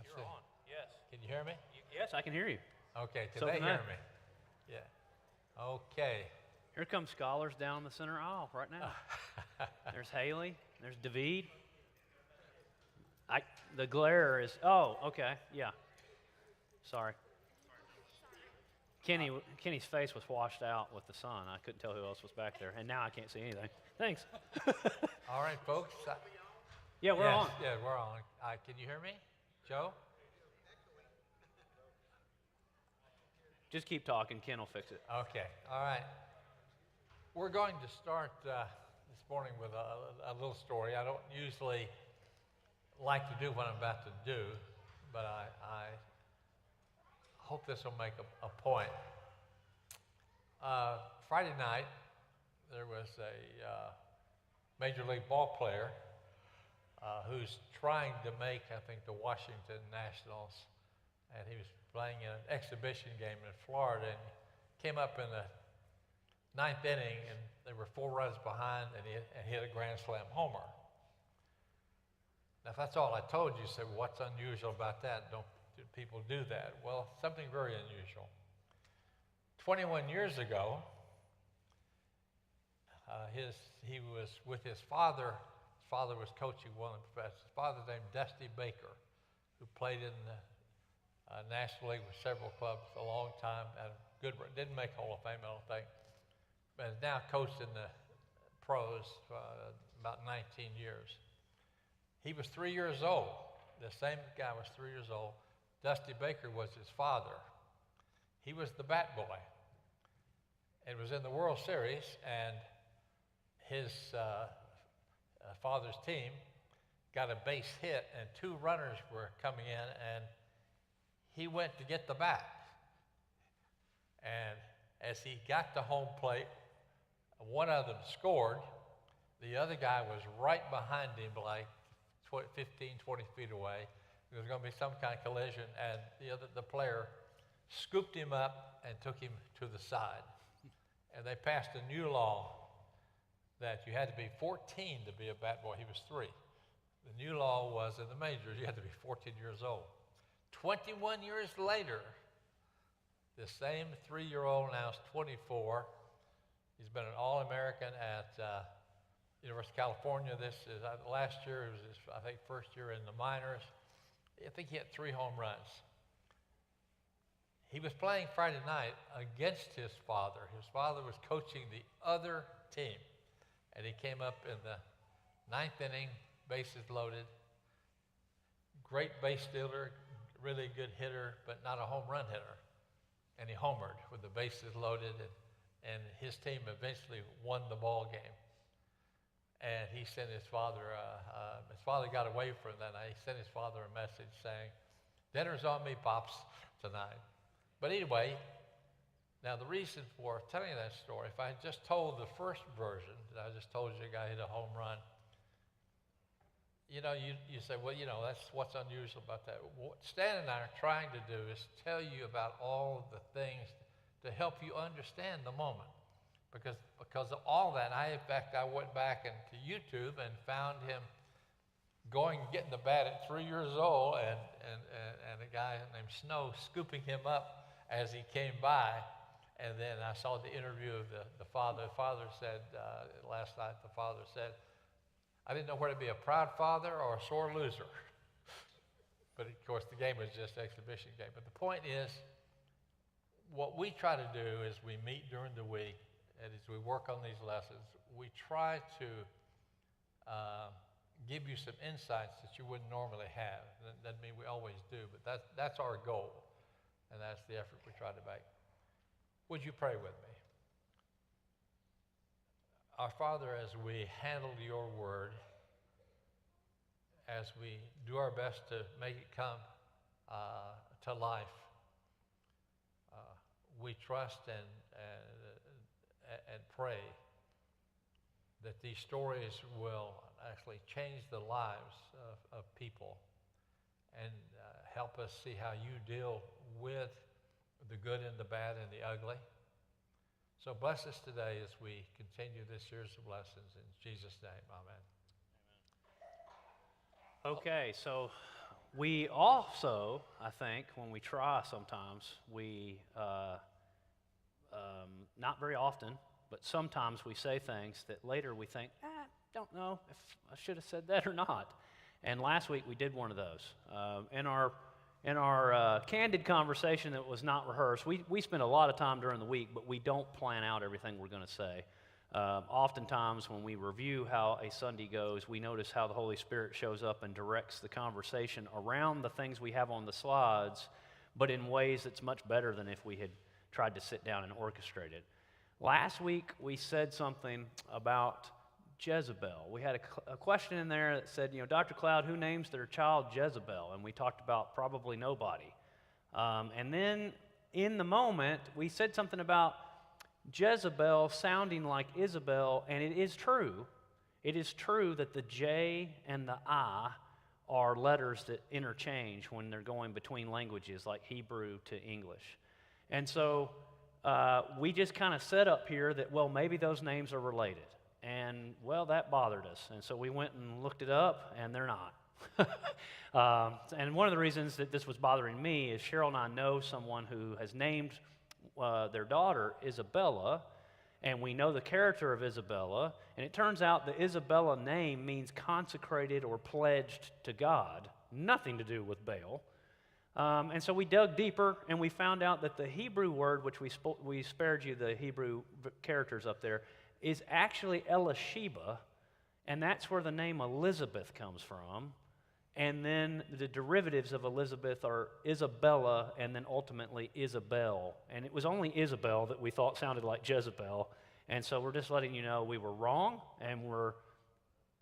You're see. on. Yes. Can you hear me? Yes, I can hear you. Okay, So can they can I. hear me? Yeah. Okay. Here come scholars down the center aisle right now. There's Haley. There's David. The glare is. Oh, okay. Yeah. Sorry. Kenny's face was washed out with the sun. I couldn't tell who else was back there, and now I can't see anything. Thanks. All right, folks. Yeah, we're on. Yeah, we're on. Can you hear me, Joe? Just keep talking. Ken will fix it. Okay. All right. We're going to start this morning with a little story. I don't usually like to do what I'm about to do, but I hope this will make a point. Friday night, there was a Major League ball player who's trying to make, I think, the Washington Nationals, and he was playing in an exhibition game in Florida, and came up in the ninth inning, and they were 4 runs behind, and he hit a grand slam homer. Now, if that's all I told you, say, well, what's unusual about that? Do people do that? Well, something very unusual. 21 years ago, he was with his father. His father was coaching one of the professors. His father's named Dusty Baker, who played in the National League with several clubs a long time, and didn't make Hall of Fame, I don't think, but is now coached in the pros about 19 years. He was 3 years old. The same guy was 3 years old. Dusty Baker was his father. He was the bat boy. It was in the World Series, and his father's team got a base hit, and 2 runners were coming in, and he went to get the bat. And as he got to home plate, one of them scored. The other guy was right behind him, like 15, 20 feet away. There was going to be some kind of collision, and the player scooped him up and took him to the side. And they passed a new law that you had to be 14 to be a bat boy. He was 3. The new law was in the majors, you had to be 14 years old. 21 years later, the same 3-year-old, now is 24. He's been an All-American at University of California. This is last year. It was his, I think, first year in the minors. I think he hit 3 home runs. He was playing Friday night against his father. His father was coaching the other team, and he came up in the 9th inning, bases loaded. Great base stealer, really good hitter, but not a home run hitter. And he homered with the bases loaded, and his team eventually won the ball game. And he sent his father got away from that night. He sent his father a message saying, "Dinner's on me, Pops, tonight." But anyway, now the reason for telling you that story, if I had just told the first version, that I just told you a guy hit a home run, you say, well, that's what's unusual about that. What Stan and I are trying to do is tell you about all the things to help you understand the moment. Because of all that, I went back into YouTube and found him getting the bat at 3 years old, and a guy named Snow scooping him up as he came by. And then I saw the interview of the father. The father said, last night, the father said, "I didn't know whether to be a proud father or a sore loser." But of course, the game was just an exhibition game. But the point is, what we try to do is we meet during the week, and as we work on these lessons, we try to give you some insights that you wouldn't normally have. That doesn't mean we always do, but that's our goal, and that's the effort we try to make. Would you pray with me? Our Father, as we handle your word, as we do our best to make it come to life, we trust and pray that these stories will actually change the lives of people and help us see how you deal with the good and the bad and the ugly. So bless us today as we continue this series of lessons. In Jesus' name, amen. Okay, so We also, I think, when we try sometimes, not very often, but sometimes we say things that later we think, don't know if I should have said that or not. And last week we did one of those. In our candid conversation that was not rehearsed, we spend a lot of time during the week, but we don't plan out everything we're going to say. Oftentimes when we review how a Sunday goes, we notice how the Holy Spirit shows up and directs the conversation around the things we have on the slides, but in ways that's much better than if we had tried to sit down and orchestrate it. Last week we said something about Jezebel. We had a question in there that said, Dr. Cloud, who names their child Jezebel? And we talked about probably nobody. And then in the moment, we said something about Jezebel sounding like Isabel, and it is true. It is true that the J and the I are letters that interchange when they're going between languages like Hebrew to English. And so we just kind of set up here that, well, maybe those names are related. And, well, that bothered us. And so we went and looked it up, and they're not. And one of the reasons that this was bothering me is Cheryl and I know someone who has named their daughter Isabella, and we know the character of Isabella. And it turns out the Isabella name means consecrated or pledged to God, nothing to do with Baal. And so we dug deeper, and we found out that the Hebrew word, which we spared you the Hebrew characters up there, is actually Elisheba, and that's where the name Elizabeth comes from. And then the derivatives of Elizabeth are Isabella and then ultimately Isabel. And it was only Isabel that we thought sounded like Jezebel. And so we're just letting you know we were wrong, and we're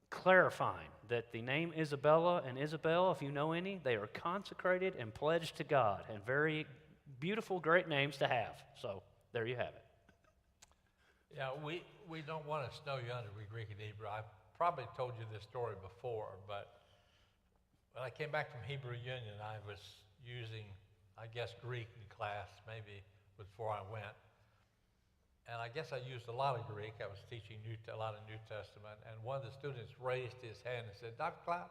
clarifying that the name Isabella and Isabel, if you know any, they are consecrated and pledged to God, and very beautiful, great names to have. So there you have it. Yeah, we don't want to snow you under with Greek and Hebrew. I've probably told you this story before, but when I came back from Hebrew Union, I was using, I guess, Greek in class, maybe before I went. And I guess I used a lot of Greek. I was teaching a lot of New Testament, and one of the students raised his hand and said, Dr. Cloud,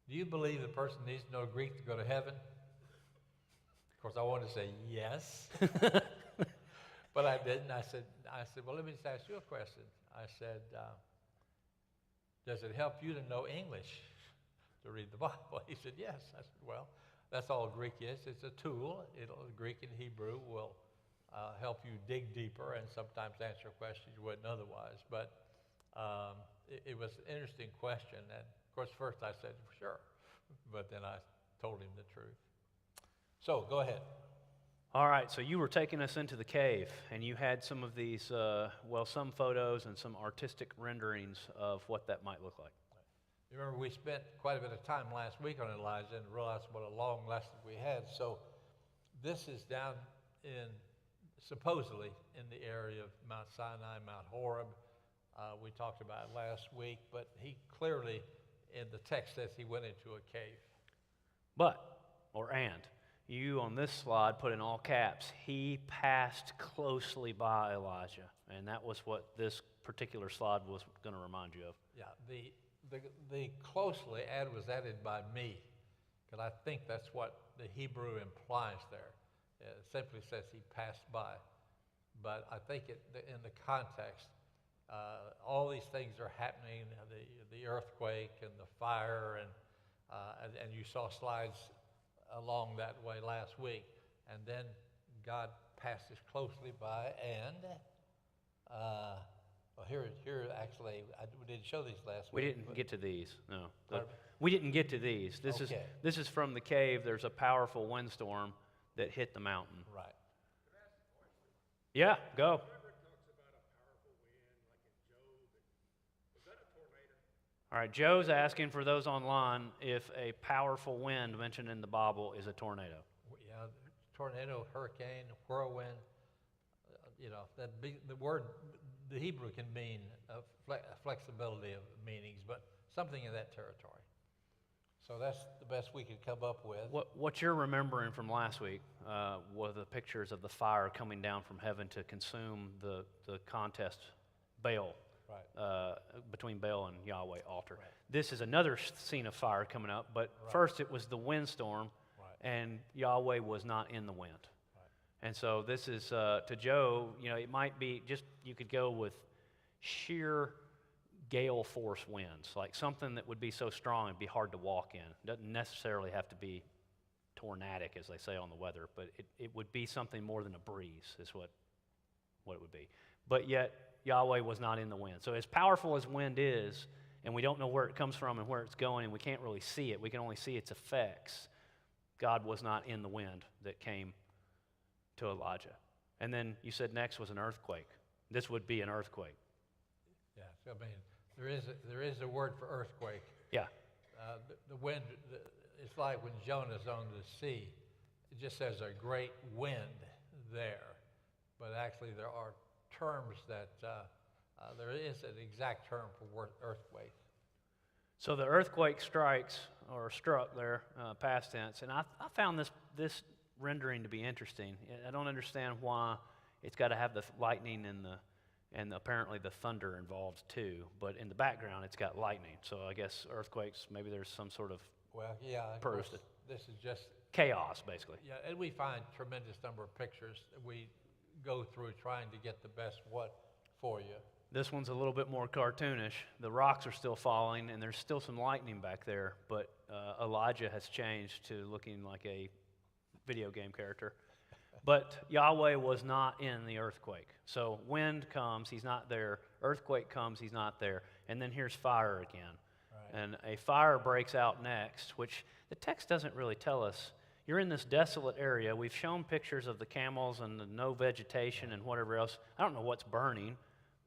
do you believe the person needs to know Greek to go to heaven? Of course, I wanted to say yes. But I didn't. I said, well, let me just ask you a question. I said, does it help you to know English to read the Bible? He said, yes. I said, well, that's all Greek is. It's a tool. Greek and Hebrew will help you dig deeper and sometimes answer questions you wouldn't otherwise. But it was an interesting question. And, of course, first I said, sure. But then I told him the truth. So go ahead. All right, so you were taking us into the cave, and you had some of these, some photos and some artistic renderings of what that might look like. You remember we spent quite a bit of time last week on Elijah and realized what a long lesson we had. So this is down supposedly in the area of Mount Sinai, Mount Horeb. We talked about it last week, but he clearly, in the text, says he went into a cave. And you on this slide put in all caps, he passed closely by Elijah. And that was what this particular slide was going to remind you of. Yeah, the closely was added by me, because I think that's what the Hebrew implies there. It simply says he passed by. But I think in the context, all these things are happening, the earthquake and the fire, and you saw slides along that way last week, and then God passes closely by, and here actually, we didn't show these last week. We didn't get to these, no. We didn't get to these. This is from the cave. There's a powerful windstorm that hit the mountain. Right. Yeah, go. All right, Joe's asking for those online if a powerful wind mentioned in the Bible is a tornado. Yeah, tornado, hurricane, whirlwind. The Hebrew can mean flexibility of meanings, but something in that territory. So that's the best we could come up with. What you're remembering from last week were the pictures of the fire coming down from heaven to consume the contest, Baal, right, between between Baal and Yahweh altar. Right. This is another scene of fire coming up, but Right. first it was the windstorm, Right. and Yahweh was not in the wind. Right. And so this is, to Joe, it might be just, you could go with sheer gale force winds, like something that would be so strong it'd be hard to walk in. It doesn't necessarily have to be tornadic, as they say on the weather, but it would be something more than a breeze is what it would be. But yet, Yahweh was not in the wind. So as powerful as wind is, and we don't know where it comes from and where it's going, and we can't really see it, we can only see its effects, God was not in the wind that came to Elijah. And then you said next was an earthquake. This would be an earthquake. Yes, I mean, there is a word for earthquake. Yeah. The wind, it's like when Jonah's on the sea. It just says a great wind there. But actually there are terms that, there is an exact term for earthquake. So the earthquake strikes, or struck there, past tense, and I found this rendering to be interesting. I don't understand why it's got to have the lightning and apparently the thunder involved too, but in the background it's got lightning. So I guess earthquakes, maybe there's some sort of Well, yeah, of Purged course, this is just, chaos, basically. yeah, and we find tremendous number of pictures that we go through trying to get the best what for you. This one's a little bit more cartoonish. The rocks are still falling, and there's still some lightning back there, but Elijah has changed to looking like a video game character. But Yahweh was not in the earthquake. So wind comes, he's not there. Earthquake comes, he's not there. And then here's fire again. Right. And a fire breaks out next, which the text doesn't really tell us. You're in this desolate area. We've shown pictures of the camels and the no vegetation and whatever else. I don't know what's burning.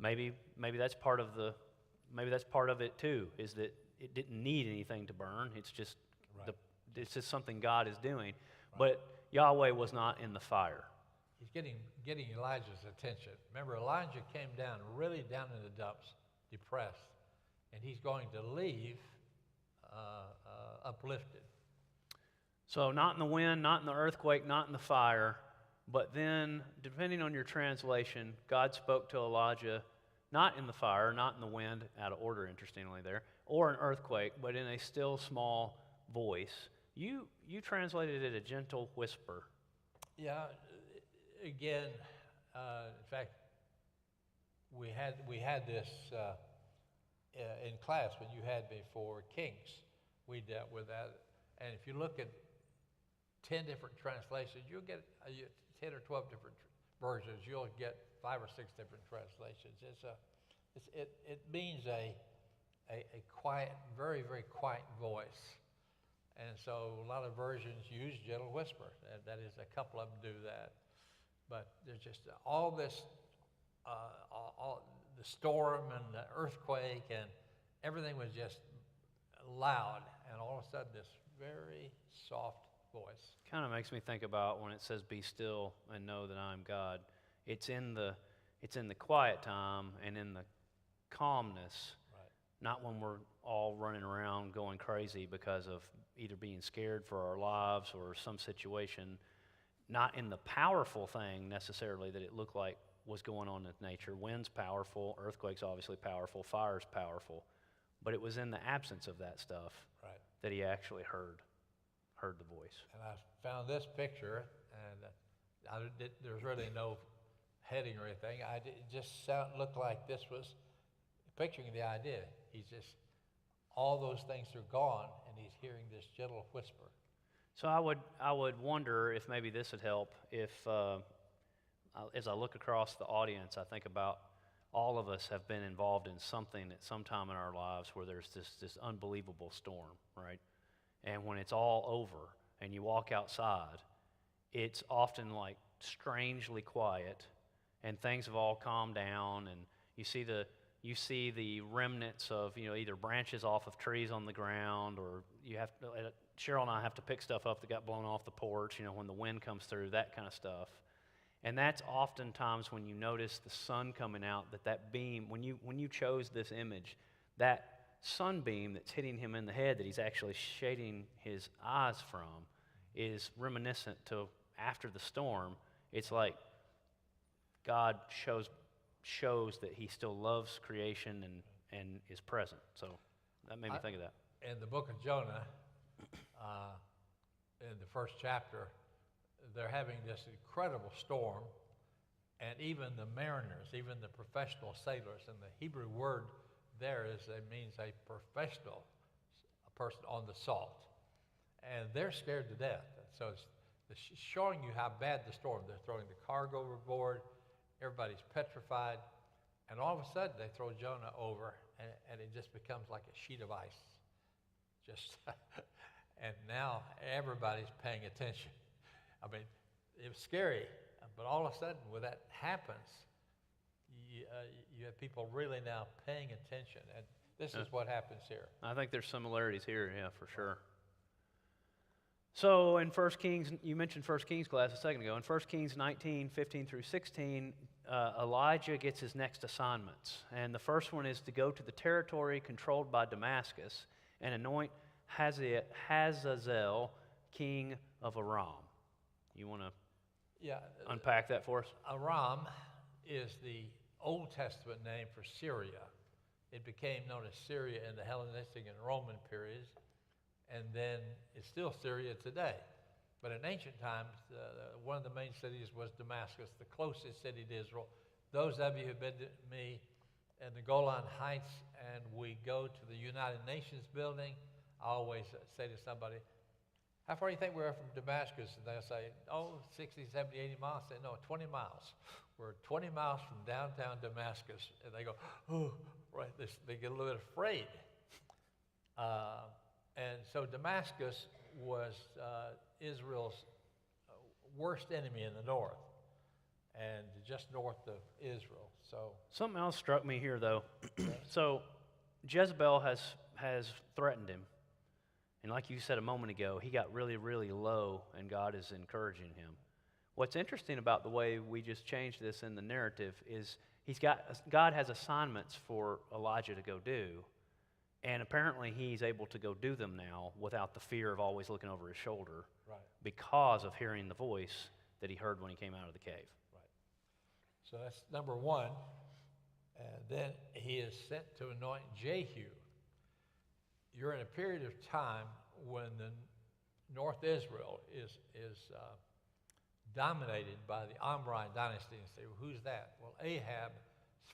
Maybe that's part of it too, is that it didn't need anything to burn. It's just Right. it's just something God is doing. But Yahweh was not in the fire. He's getting Elijah's attention. Remember, Elijah came down, really down in the dumps, depressed, and he's going to leave uplifted. So not in the wind, not in the earthquake, not in the fire, but then, depending on your translation, God spoke to Elijah not in the fire, not in the wind, out of order, interestingly there, or an earthquake, but in a still small voice. You translated it a gentle whisper. Yeah, again, in fact, we had this in class when you had me for Kings. We dealt with that, and if you look at 10 different translations, you'll get 10 or 12 different versions. You'll get 5 or 6 different translations. It means a quiet, very, very quiet voice. And so a lot of versions use gentle whisper. That is, a couple of them do that. But there's just all this, all the storm and the earthquake and everything was just loud. And all of a sudden, this very soft voice. Kind of makes me think about when it says, "Be still and know that I am God." It's in the quiet time and in the calmness, Right. not when we're all running around going crazy because of either being scared for our lives or some situation, not in the powerful thing necessarily that it looked like was going on in nature. Wind's powerful, earthquake's obviously powerful, fire's powerful, but it was in the absence of that stuff Right. that he actually heard the voice. And I found this picture, and there's really no heading or anything. It just looked like this was picturing the idea. He's just, all those things are gone, and he's hearing this gentle whisper. So I would wonder if maybe this would help if, as I look across the audience, I think about all of us have been involved in something at some time in our lives where there's this unbelievable storm, right? And when it's all over and you walk outside, it's often like strangely quiet, and things have all calmed down, and you see the remnants of either branches off of trees on the ground, or Cheryl and I have to pick stuff up that got blown off the porch, when the wind comes through, that kind of stuff. And that's oftentimes when you notice the sun coming out, that beam, when you chose this image, that sunbeam that's hitting him in the head that he's actually shading his eyes from is reminiscent to after the storm. It's like God shows that he still loves creation and is present. So that made me think of that. In the book of Jonah, in the first chapter, they're having this incredible storm, and even the mariners, even the professional sailors, and the Hebrew word there it means a professional, a person on the salt, and they're scared to death. So it's showing you how bad the storm. They're throwing the cargo overboard, everybody's petrified, and all of a sudden they throw Jonah over, and it just becomes like a sheet of ice. And now everybody's paying attention. I mean, it was scary, but all of a sudden when that happens, you have people really now paying attention, and this is what happens here. I think there's similarities here, yeah, for sure. So in 1 Kings, you mentioned 1 Kings class a second ago. In 1 Kings 19, 15 through 16, Elijah gets his next assignments. And the first one is to go to the territory controlled by Damascus and anoint Hazazel, king of Aram. You want to unpack that for us? Aram is the Old Testament name for Syria. It became known as Syria in the Hellenistic and Roman periods, and then it's still Syria today. But in ancient times, one of the main cities was Damascus, the closest city to Israel. Those of you who have been to me in the Golan Heights, and we go to the United Nations building, I always say to somebody, how far do you think we are from Damascus? And they'll say, 60, 70, 80 miles. I say, no, 20 miles. We're 20 miles from downtown Damascus. And they go, oh, right. They get a little bit afraid. And so Damascus was Israel's worst enemy in the north, and just north of Israel. So something else struck me here, though. So Jezebel has threatened him. And like you said a moment ago, he got really, really low, and God is encouraging him. What's interesting about the way we just changed this in the narrative is God has assignments for Elijah to go do, and apparently he's able to go do them now without the fear of always looking over his shoulder, right, because of hearing the voice that he heard when he came out of the cave. Right. So that's number one. And then he is sent to anoint Jehu. You're in a period of time when the North Israel is dominated by the Omri dynasty. And say, well, who's that? Well, Ahab's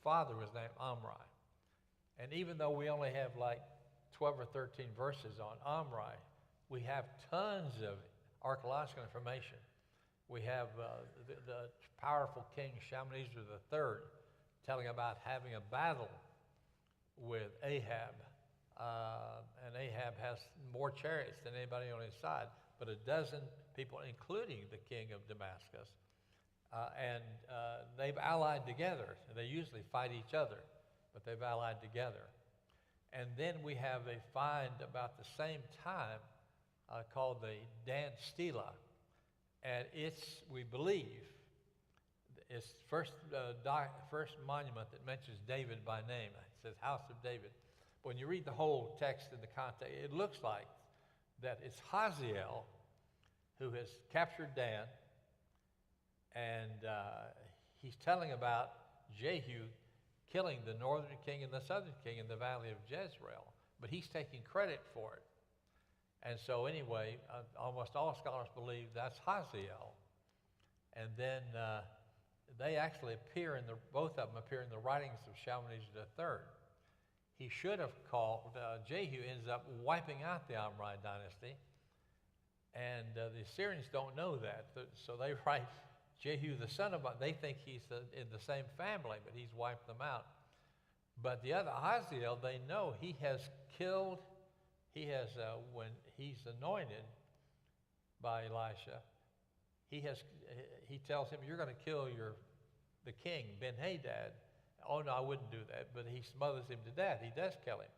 father was named Omri. And even though we only have like 12 or 13 verses on Omri, we have tons of archaeological information. We have the powerful king Shalmaneser III telling about having a battle with Ahab. And Ahab has more chariots than anybody on his side, but a dozen people, including the king of Damascus. And they've allied together. They usually fight each other, but they've allied together. And then we have a find about the same time called the Dan Stela. And we believe, it's first monument that mentions David by name. It says House of David. When you read the whole text in the context, it looks like that it's Hazael who has captured Dan, and he's telling about Jehu killing the northern king and the southern king in the valley of Jezreel, but he's taking credit for it. And so anyway, almost all scholars believe that's Hazael. And then they actually both of them appear in the writings of Shalmaneser III. He should have called, Jehu ends up wiping out the Omri dynasty, and the Assyrians don't know that. So they write Jehu, the son of, they think he's in the same family, but he's wiped them out. But the other Hazael, they know he has killed, when he's anointed by Elisha, he tells him, you're going to kill the king, Ben-Hadad. Oh, no, I wouldn't do that. But he smothers him to death. He does kill him.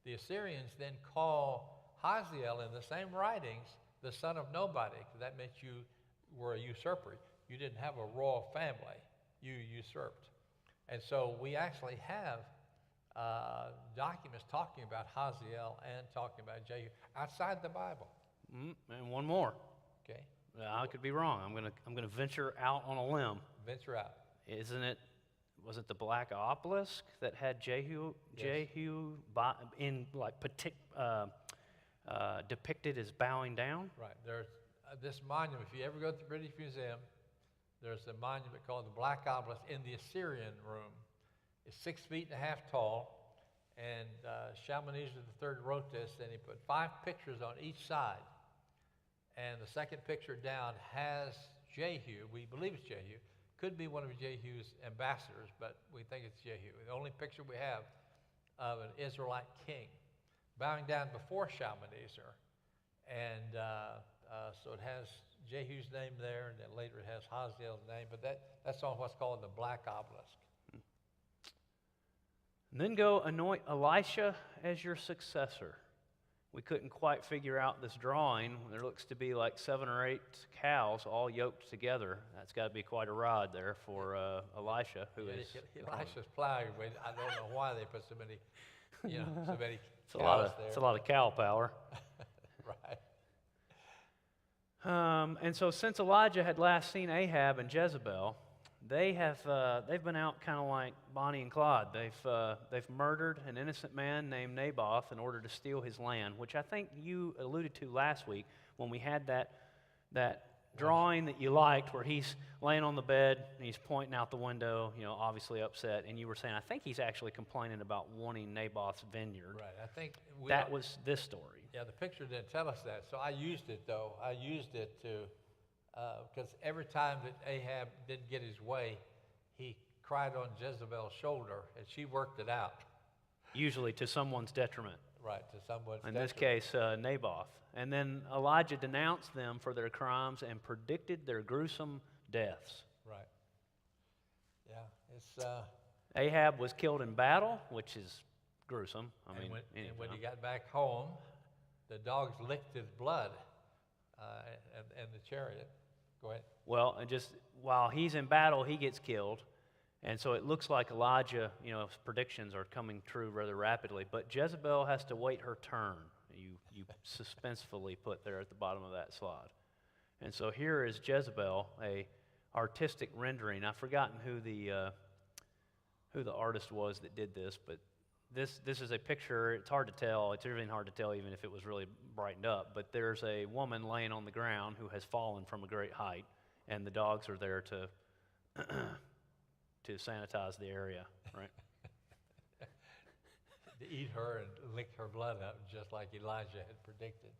The Assyrians then call Hazael in the same writings the son of nobody, because that meant you were a usurper. You didn't have a royal family. You usurped. And so we actually have documents talking about Hazael and talking about Jehu outside the Bible. And one more. Okay. I could be wrong. I'm gonna venture out on a limb. Venture out. Isn't it was it the black obelisk that had Jehu Yes. in like depicted as bowing down? Right. There's this monument. If you ever go to the British Museum, there's a monument called the Black Obelisk in the Assyrian room. It's 6.5 feet tall, and Shalmaneser III wrote this, and he put 5 pictures on each side. And the second picture down has Jehu. We believe it's Jehu. Could be one of Jehu's ambassadors, but we think it's Jehu. The only picture we have of an Israelite king bowing down before Shalmaneser. And so it has Jehu's name there, and then later it has Hazael's name, but that's on what's called the Black Obelisk. And then go anoint Elisha as your successor. We couldn't quite figure out this drawing. There looks to be like 7 or 8 cows all yoked together. That's got to be quite a rod there for Elisha, who is. Elisha's plowing, but I don't know why they put so many, so many It's cows there. It's a lot of cow power. Right. And so since Elijah had last seen Ahab and Jezebel, they've been out kind of like Bonnie and Clyde. They've murdered an innocent man named Naboth in order to steal his land, which I think you alluded to last week when we had that drawing that you liked, where he's laying on the bed and he's pointing out the window, obviously upset, and you were saying I think he's actually complaining about wanting Naboth's vineyard. Right. I think that was this story. Yeah, the picture didn't tell us that, so I used it though. I used it to. Because every time that Ahab didn't get his way, he cried on Jezebel's shoulder, and she worked it out. Usually to someone's detriment. Right, to someone's In detriment. this case, Naboth. And then Elijah denounced them for their crimes and predicted their gruesome deaths. Right. Yeah, it's. Ahab was killed in battle, which is gruesome. And when he got back home, the dogs licked his blood and the chariot. Go ahead. Well, and just while he's in battle, he gets killed. And so it looks like Elijah, his predictions are coming true rather rapidly. But Jezebel has to wait her turn. You suspensefully put there at the bottom of that slide. And so here is Jezebel, a artistic rendering. I've forgotten who the artist was that did this, but this is a picture. It's hard to tell. It's really hard to tell even if it was really brightened up. But there's a woman laying on the ground who has fallen from a great height, and the dogs are there to to sanitize the area, right? To eat her and lick her blood up, just like Elijah had predicted.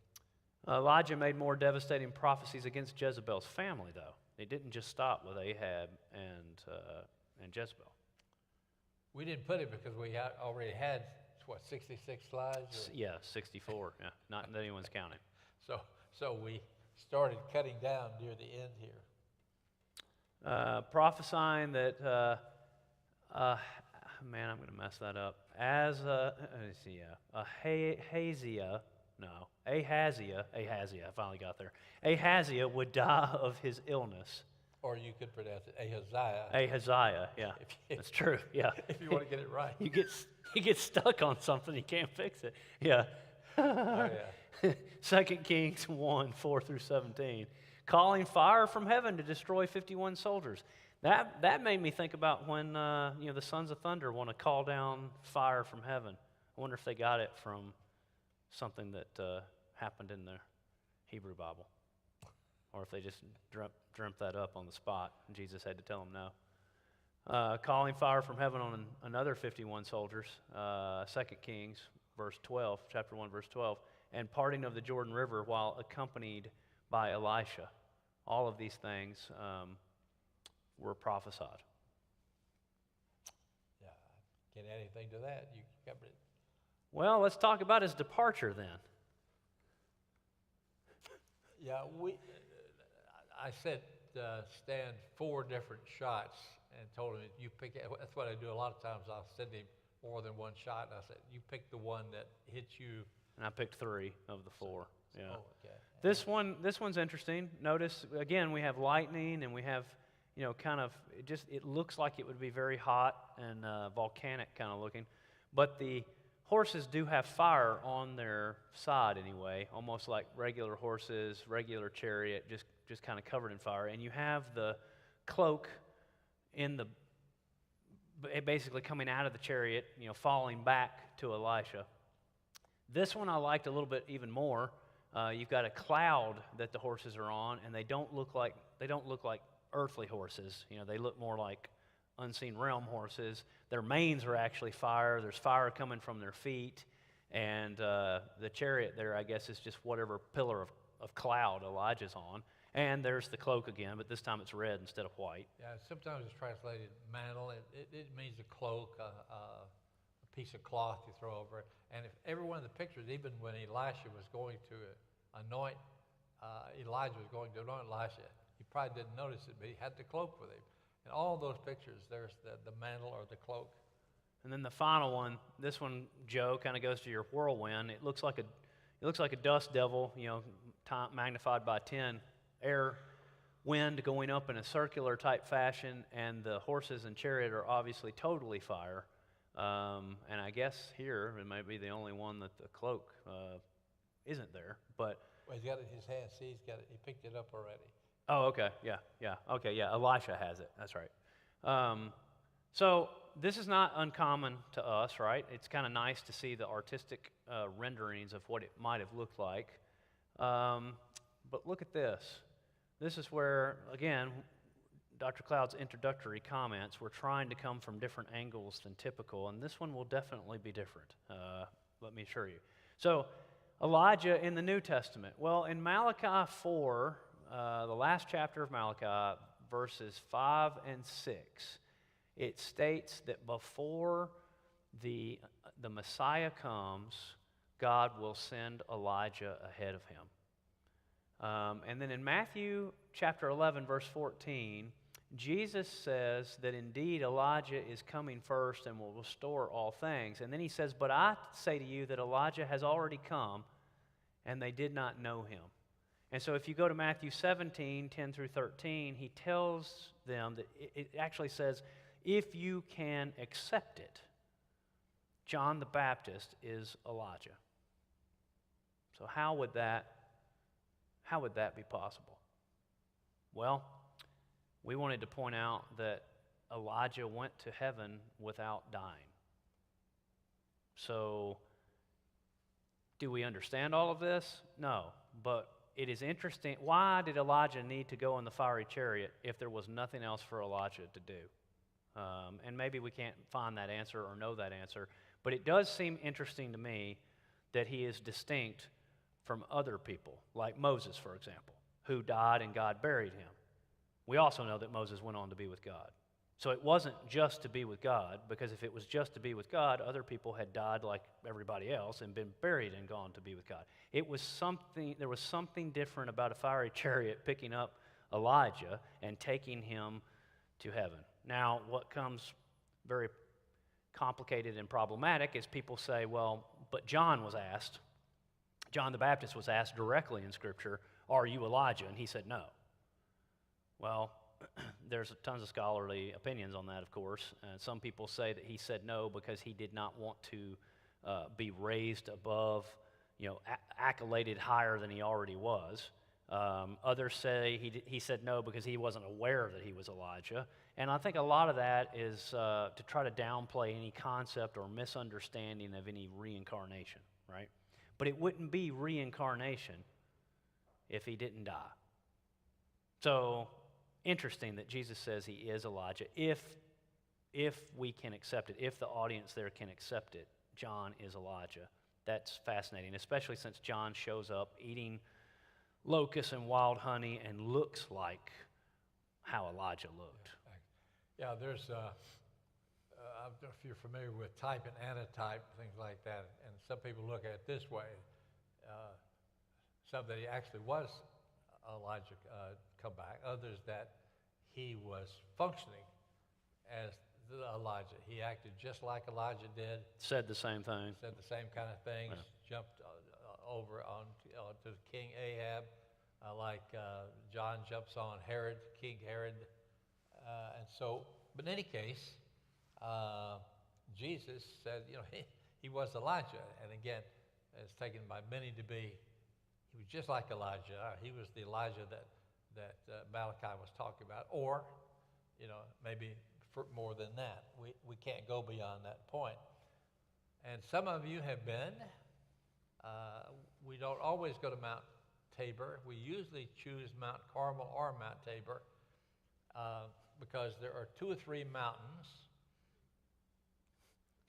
Elijah made more devastating prophecies against Jezebel's family, though. It didn't just stop with Ahab and Jezebel. We didn't put it because we already had, 66 slides? Yeah, 64. Yeah, not that anyone's counting. So we started cutting down near the end here. Prophesying that, man, I'm going to mess that up. Ahaziah, I finally got there. Ahaziah would die of his illness. Or you could pronounce it Ahaziah. Ahaziah, yeah, that's true, yeah. If you want to get it right. You get stuck on something, you can't fix it, yeah. Oh, yeah. 2 Kings 1, 4 through 17. Calling fire from heaven to destroy 51 soldiers. That made me think about when the sons of thunder want to call down fire from heaven. I wonder if they got it from something that happened in the Hebrew Bible, or if they just dreamt that up on the spot and Jesus had to tell them no. Calling fire from heaven on another 51 soldiers, 2 Kings chapter 1, verse 12, and parting of the Jordan River while accompanied by Elisha. All of these things were prophesied. Yeah, can't add anything to that. You covered it. Well, let's talk about his departure then. Yeah, I said Stan 4 different shots and told him, you pick it. That's what I do a lot of times. I'll send him more than one shot, and I said, you pick the one that hits you. And I picked 3 of the 4. Yeah. Oh, okay. This one's interesting. Notice again we have lightning and we have it looks like it would be very hot and volcanic kind of looking, but the horses do have fire on their side anyway, almost like regular horses, regular chariot, just kind of covered in fire. And you have the cloak in the basically coming out of the chariot, falling back to Elisha. This one I liked a little bit even more. You've got a cloud that the horses are on, and they don't look like earthly horses. They look more like unseen realm horses. Their manes are actually fire. There's fire coming from their feet, and the chariot there, I guess, is just whatever pillar of cloud Elijah's on. And there's the cloak again, but this time it's red instead of white. Yeah, sometimes it's translated mantle. It means a cloak, a piece of cloth you throw over it. And if every one of the pictures, even when Elisha was going to anoint, Elijah was going to anoint Elisha, he probably didn't notice it, but he had the cloak with him. In all those pictures, there's the mantle or the cloak. And then the final one, this one, Joe, kind of goes to your whirlwind. It looks like a dust devil, magnified by 10. Air, wind going up in a circular type fashion, and the horses and chariot are obviously totally fire. And I guess here it might be the only one that the cloak isn't there. But well, he's got it in his hand. See, he picked it up already. Oh, okay, yeah, okay, yeah. Elisha has it. That's right. So this is not uncommon to us, right? It's kind of nice to see the artistic renderings of what it might have looked like. But look at this. This is where, again, Dr. Cloud's introductory comments were trying to come from different angles than typical, and this one will definitely be different, let me assure you. So, Elijah in the New Testament. Well, in Malachi 4, the last chapter of Malachi, verses 5 and 6, it states that before the Messiah comes, God will send Elijah ahead of him. And then in Matthew chapter 11, verse 14, Jesus says that indeed Elijah is coming first and will restore all things. And then he says, but I say to you that Elijah has already come, and they did not know him. And so if you go to Matthew 17, 10 through 13, he tells them that it actually says, if you can accept it, John the Baptist is Elijah. So how would that be possible? Well, we wanted to point out that Elijah went to heaven without dying. So, do we understand all of this? No, but it is interesting. Why did Elijah need to go in the fiery chariot if there was nothing else for Elijah to do? And maybe we can't find that answer or know that answer, but it does seem interesting to me that he is distinct from other people, like Moses, for example, who died and God buried him. We also know that Moses went on to be with God. So it wasn't just to be with God, because if it was just to be with God, other people had died like everybody else and been buried and gone to be with God. There was something different about a fiery chariot picking up Elijah and taking him to heaven. Now, what comes very complicated and problematic is people say, well, but John the Baptist was asked directly in Scripture, are you Elijah? And he said no. Well, there's tons of scholarly opinions on that, of course. And some people say that he said no because he did not want to be raised above, accoladed higher than he already was. Others say he said no because he wasn't aware that he was Elijah. And I think a lot of that is to try to downplay any concept or misunderstanding of any reincarnation, right? But it wouldn't be reincarnation if he didn't die. So, interesting that Jesus says he is Elijah. If we can accept it, if the audience there can accept it, John is Elijah. That's fascinating, especially since John shows up eating locusts and wild honey and looks like how Elijah looked. Yeah, there's, I don't know if you're familiar with type and antitype, things like that, and some people look at it this way. Some that he actually was Elijah come back, others that he was functioning as Elijah. He acted just like Elijah did. Said the same thing. Said the same kind of things. Yeah. Jumped over on to King Ahab, like John jumps on Herod, King Herod, and so. But in any case, Jesus said, he was Elijah, and again, it's taken by many to be. He was just like Elijah. He was the Elijah that Malachi was talking about, or maybe more than that. We can't go beyond that point. And some of you have been. We don't always go to Mount Tabor. We usually choose Mount Carmel or Mount Tabor because there are 2 or 3 mountains.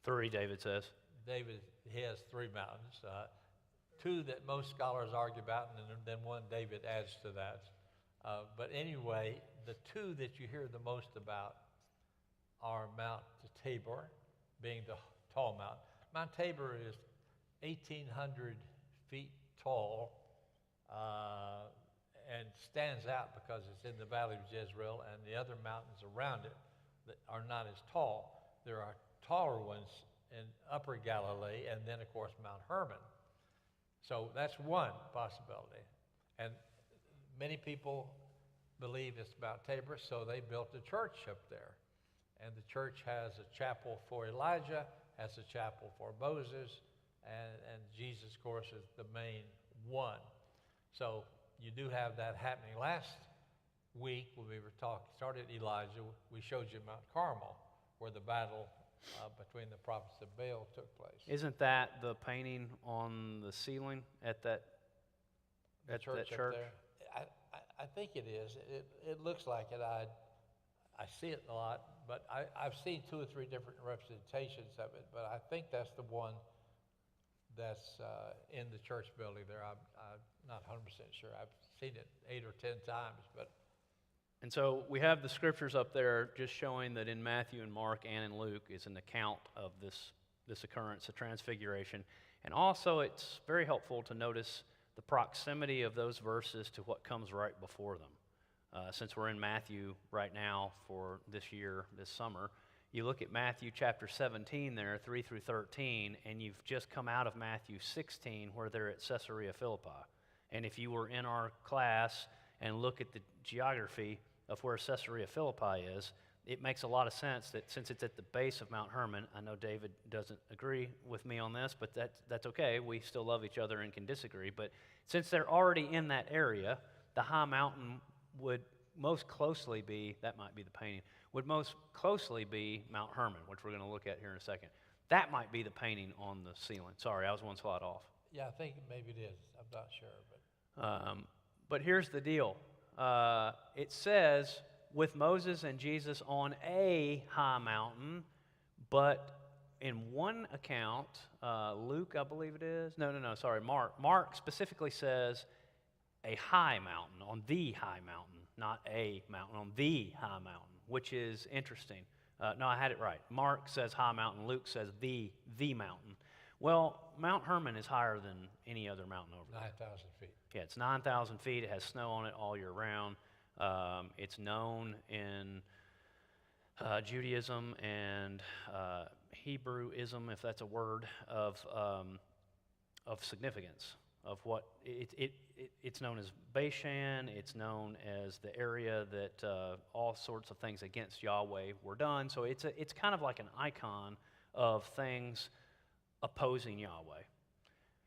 3, David says. David, he has 3 mountains. 2 that most scholars argue about, and then 1 David adds to that. But anyway, the 2 that you hear the most about are Mount Tabor, being the tall mountain. Mount Tabor is 1,800 feet tall and stands out because it's in the valley of Jezreel, and the other mountains around it that are not as tall. There are taller ones in Upper Galilee, and then, of course, Mount Hermon. So that's one possibility. And many people believe it's Mount Tabor, so they built a church up there. And the church has a chapel for Elijah, has a chapel for Moses, and Jesus, of course, is the main one. So you do have that happening. Last week, when we were started Elijah, we showed you Mount Carmel, where the battle between the prophets of Baal took place. Isn't that the painting on the ceiling at that church? Up there? I think it is. It looks like it. I see it a lot, but I've seen 2 or 3 different representations of it, but I think that's the one that's in the church building there. I'm not 100% sure. I've seen it 8 or 10 times, but. And so we have the scriptures up there just showing that in Matthew and Mark and in Luke is an account of this occurrence, the transfiguration. And also it's very helpful to notice the proximity of those verses to what comes right before them. Since we're in Matthew right now for this year, this summer, you look at Matthew chapter 17 there, 3 through 13, and you've just come out of Matthew 16 where they're at Caesarea Philippi. And if you were in our class and look at the geography of where Caesarea Philippi is, it makes a lot of sense that since it's at the base of Mount Hermon, I know David doesn't agree with me on this, but that's okay. We still love each other and can disagree. But since they're already in that area, the high mountain would most closely be, that might be the painting, would most closely be Mount Hermon, which we're going to look at here in a second. That might be the painting on the ceiling. Sorry, I was 1 slide off. Yeah, I think maybe it is. I'm not sure. But here's the deal. It says, with Moses and Jesus on a high mountain, but in one account, Luke, I believe it is, sorry, Mark specifically says a high mountain, on the high mountain, not a mountain, on the high mountain, which is interesting. No, I had it right. Mark says high mountain, Luke says the mountain. Well, Mount Hermon is higher than any other mountain over there. 9,000 feet. Yeah, it's 9,000 feet. It has snow on it all year round. It's known in Judaism and Hebrewism, if that's a word, of significance of what it's known as Bashan. It's known as the area that all sorts of things against Yahweh were done. So it's kind of like an icon of things opposing Yahweh.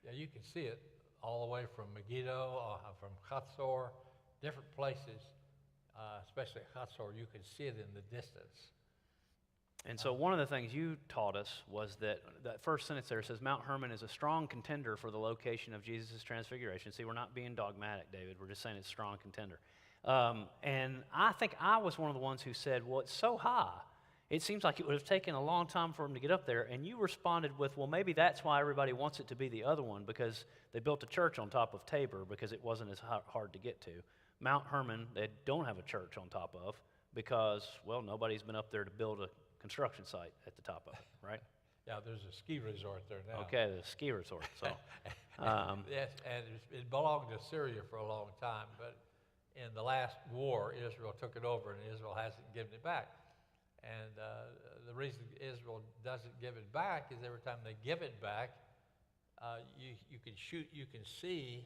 Yeah, you can see it all the way from Megiddo, from Hatzor, different places, especially Hatzor. You can see it in the distance. And so one of the things you taught us was that first sentence there says, Mount Hermon is a strong contender for the location of Jesus' transfiguration. See, we're not being dogmatic, David. We're just saying it's a strong contender. And I think I was one of the ones who said, well, it's so high. It seems like it would have taken a long time for him to get up there. And you responded with, well, maybe that's why everybody wants it to be the other one, because they built a church on top of Tabor because it wasn't as hard to get to. Mount Hermon, they don't have a church on top of because, well, nobody's been up there to build a construction site at the top of it, right? Yeah, there's a ski resort there now. Okay, the ski resort. So, yes, and it belonged to Syria for a long time, but in the last war, Israel took it over, and Israel hasn't given it back. And the reason Israel doesn't give it back is every time they give it back, you can see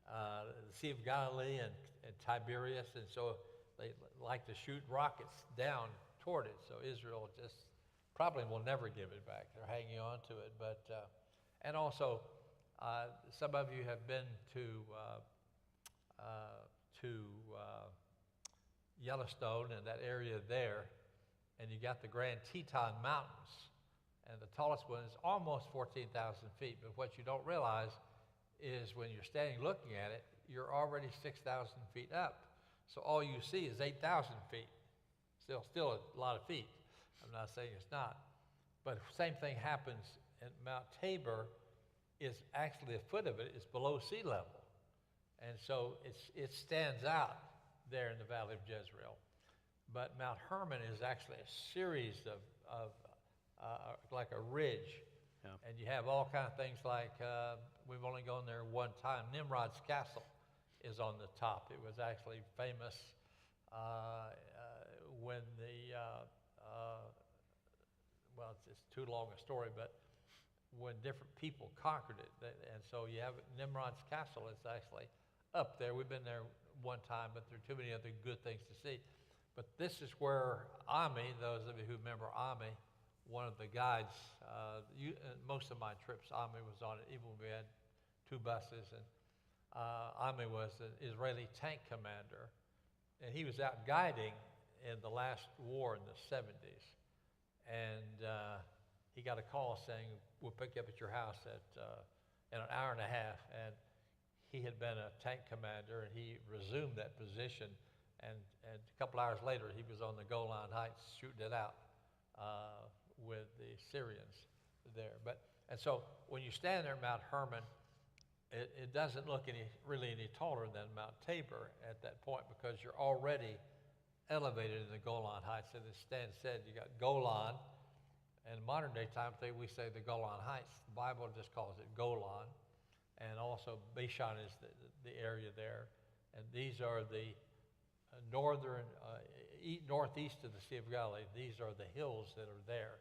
the Sea of Galilee and Tiberias, and so they like to shoot rockets down toward it. So Israel just probably will never give it back. They're hanging on to it. But and also, some of you have been to Yellowstone and that area there. and you got the Grand Teton Mountains. And the tallest one is almost 14,000 feet. But what you don't realize is when you're standing looking at it, you're already 6,000 feet up. So all you see is 8,000 feet. Still a lot of feet. I'm not saying it's not. But same thing happens at Mount Tabor. Is actually a foot of it is below sea level. And so it stands out there in the Valley of Jezreel. But Mount Hermon is actually a series of like a ridge. Yeah. And you have all kind of things like, we've only gone there one time. Nimrod's Castle is on the top. It was actually famous when well, it's too long a story, but when different people conquered it. And so you have Nimrod's Castle is actually up there. We've been there one time, but there are too many other good things to see. But this is where Ami, those of you who remember Ami, one of the guides, most of my trips, Ami was on it, even when we had 2 buses. And Ami was an Israeli tank commander, and he was out guiding in the last war in the 70s. And he got a call saying, we'll pick you up at your house in an hour and a half. And he had been a tank commander, and he resumed that position. And a couple hours later, he was on the Golan Heights shooting it out with the Syrians there. And so when you stand there at Mount Hermon, it doesn't look really any taller than Mount Tabor at that point, because you're already elevated in the Golan Heights. And as Stan said, you got Golan. In modern day time, we say the Golan Heights. The Bible just calls it Golan. And also Bashan is the area there. And these are the northeast of the Sea of Galilee. These are the hills that are there.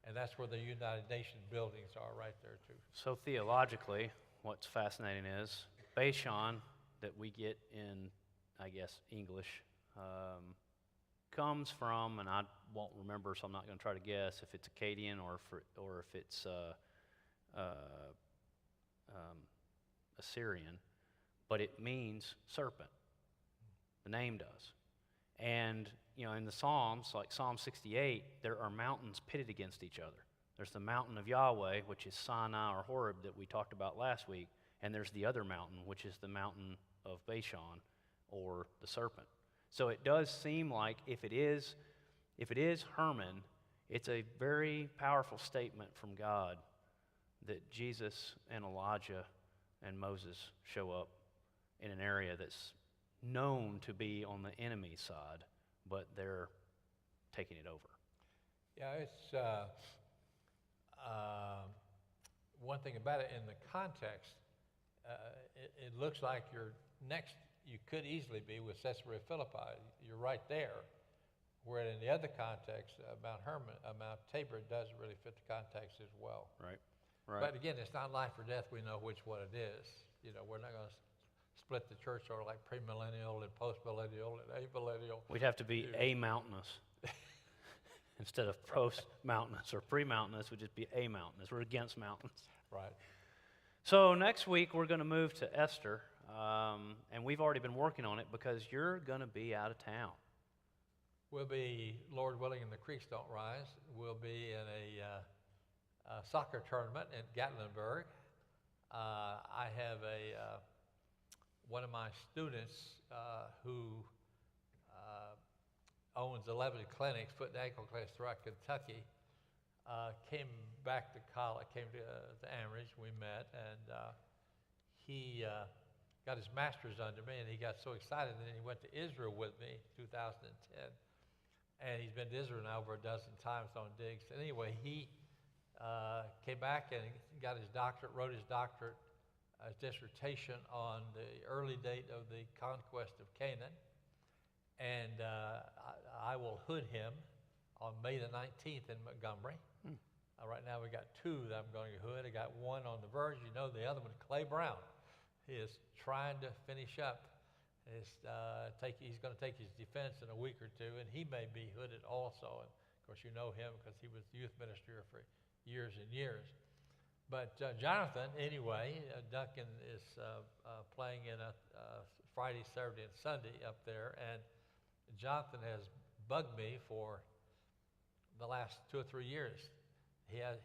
And that's where the United Nations buildings are, right there too. So theologically, what's fascinating is Bashan, that we get in, I guess, English, comes from, and I won't remember, so I'm not going to try to guess if it's Akkadian or if it's Assyrian, but it means serpent. The name does. And, in the Psalms, like Psalm 68, there are mountains pitted against each other. There's the mountain of Yahweh, which is Sinai or Horeb that we talked about last week, and there's the other mountain, which is the mountain of Bashan, or the serpent. So it does seem like if it is Hermon, it's a very powerful statement from God that Jesus and Elijah and Moses show up in an area that's known to be on the enemy's side, but they're taking it over. Yeah, it's one thing about it, in the context, it looks like you could easily be with Caesarea Philippi. You're right there. Where in the other context, Mount Tabor does really fit the context as well. Right. But again, it's not life or death. We know which one it is. We're not going to split the church or like premillennial and postmillennial and amillennial. We'd have to be a-mountainous. Instead of post-mountainous or pre-mountainous, we'd just be a-mountainous. We're against mountains. Right. So next week, we're going to move to Esther, and we've already been working on it because you're going to be out of town. We'll be, Lord willing, and the creeks don't rise, we'll be in a soccer tournament in Gatlinburg. I have one of my students who owns 11 clinics, foot and ankle clinics throughout Kentucky, came back to college, came to Amherst, we met, and he got his master's under me, and he got so excited, and then he went to Israel with me in 2010. And he's been to Israel now over a dozen times on digs. And anyway, he came back and got his doctorate, wrote his doctorate, his dissertation on the early date of the conquest of Canaan. And I will hood him on May the 19th in Montgomery. Right now we got 2 that I'm going to hood. I got one on the verge. The other one, Clay Brown. He is trying to finish up. He's going to take his defense in a week or 2, and he may be hooded also. And of course, you know him because he was the youth minister for years and years. But Jonathan, anyway, Duncan is playing in a Friday, Saturday, and Sunday up there, and Jonathan has bugged me for the last 2 or 3 years. He has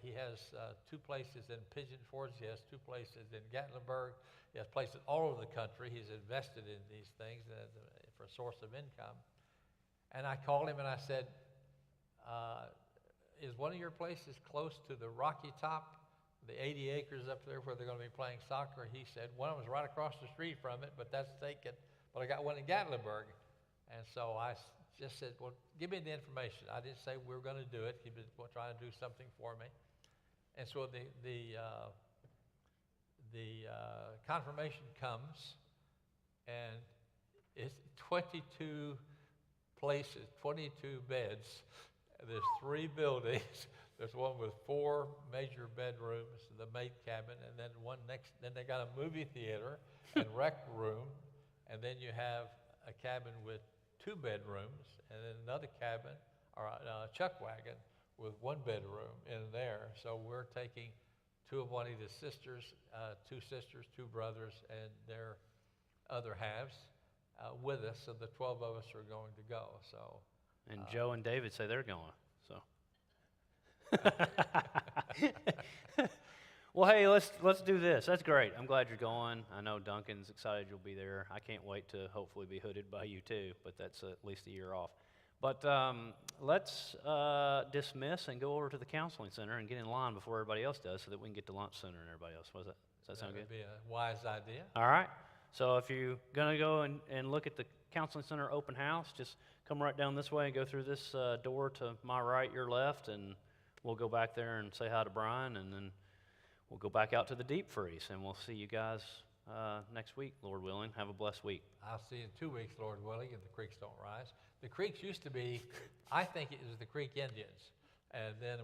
2 places in Pigeon Forge. He has 2 places in Gatlinburg. He has places all over the country. He's invested in these things for a source of income. And I called him and I said, is one of your places close to the Rocky Top, the 80 acres up there where they're going to be playing soccer? He said, one of them is right across the street from it, but that's taken. But I got one in Gatlinburg. And so I just said, well, give me the information. I didn't say we were going to do it. He was trying to do something for me. And so the confirmation comes, and it's 22 places, 22 beds. There's 3 buildings. There's one with 4 major bedrooms, the maid cabin, and then one next. Then they got a movie theater and rec room, and then you have a cabin with 2 bedrooms, and then another cabin or a chuck wagon with 1 bedroom in there. So we're taking 2 of Juanita's sisters, 2 sisters, 2 brothers, and their other halves with us. So the 12 of us are going to go. So. And Joe and David say they're going. So. Well, hey, let's do this. That's great. I'm glad you're going. I know Duncan's excited you'll be there. I can't wait to hopefully be hooded by you too, but that's at least a year off. But let's dismiss and go over to the counseling center and get in line before everybody else does, so that we can get to lunch sooner than everybody else. Does that sound good? That would be a wise idea. All right. So if you're going to go and look at the counseling center open house, just come right down this way and go through this door to my right, your left, and we'll go back there and say hi to Brian, and then we'll go back out to the deep freeze, and we'll see you guys next week, Lord willing. Have a blessed week. I'll see you in 2 weeks, Lord willing, if the creeks don't rise. The creeks used to be, I think it was the Creek Indians, and then